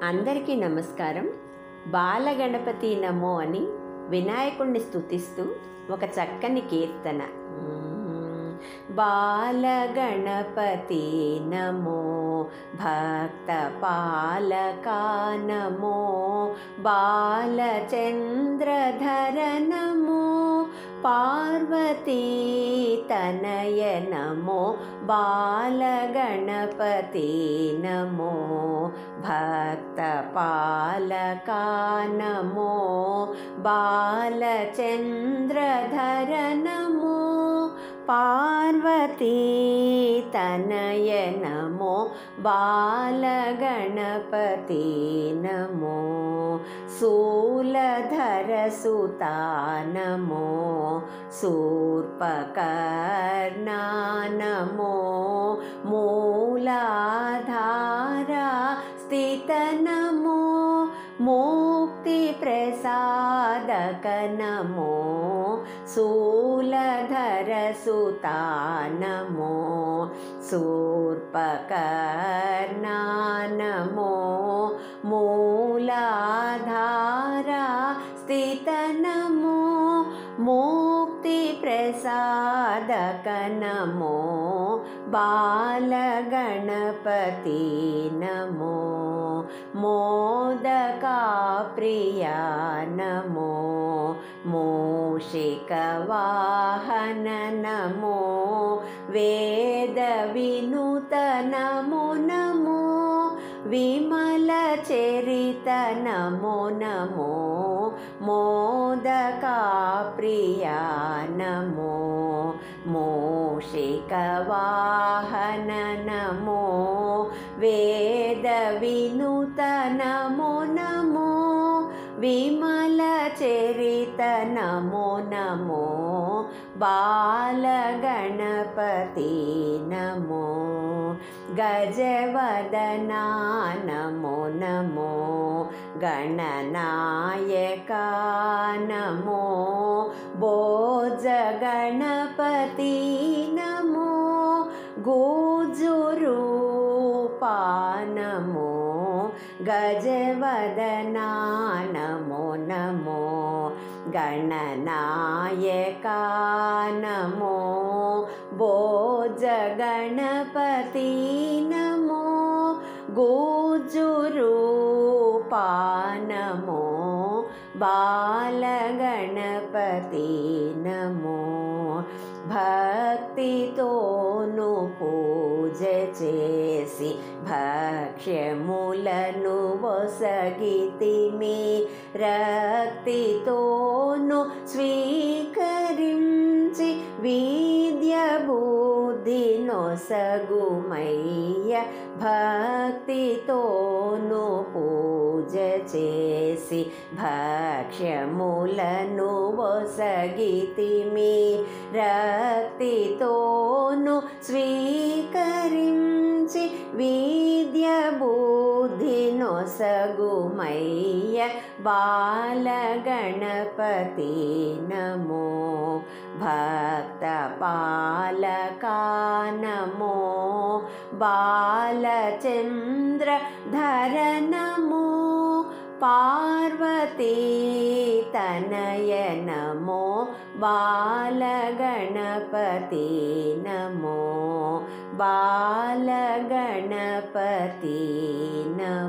అందరికీ నమస్కారం. బాలగణపతి నమో అని వినాయకుణ్ణి స్తుతిస్తూ ఒక చక్కని కీర్తన. బాలగణపతి నమో, భక్త పాలకా నమో, బాలచంద్రధర నమో, పార్వతీ తనయ నమో, బాలగణపతి నమో, భక్త పాలకా నమో, బాలచంద్రధర నమో, పార్వతీ తనయ నమో, బాలగణపతి నమో, శూలధర సుతా నమో, శూర్పకర్ణా నమో, మూలాధారా స్థిత నమో, ముక్తి ప్రసాదక నమో, శూలధర సుతా నమో, శూర్పకర్ణా నమో, మూలాధారా స్థిత నమో, ముక్తి ప్రసాదక నమో, బాలగణపతి నమో, మోదకా ప్రియా నమో, మూషిక వాహన నమో, వేద వినుత నమో నమో, విమల చరిత నమో నమో, మోదకా ప్రియా నమో, మూషిక వాహన నమో, వేద వినుత నమో నమో, విమల చరిత నమో నమో, బాలగణపతి నమో, గజవదనా నమో నమో, గణనాయకా నమో, భోజగణపతి నమో, గోజురూపా నమో, గజవదనా నమో నమో, గణనాయకా నమో, భోజగణపతి నమో, గోజురూపా నమో, బాలగణపతి నమో, భక్తితోను పూజ చేసి భక్ష్యములను వసగితిమి, రక్తితోను స్వీకరించి విద్య బుద్ధి నొసగుమయ్య, భక్తితోను పూజ చేసి భక్ష్యములను వసగితిమి, రక్తితోను స్వీకరించి విద్య బుద్ధి నొసగుమయ్య, బాలగణపతి నమో, భక్త పాలకా నమో, బాలచంద్రధర నమో, పార్వతీ తనయ నమో, బాలగణపతి నమో, బాలగణపతి నమో.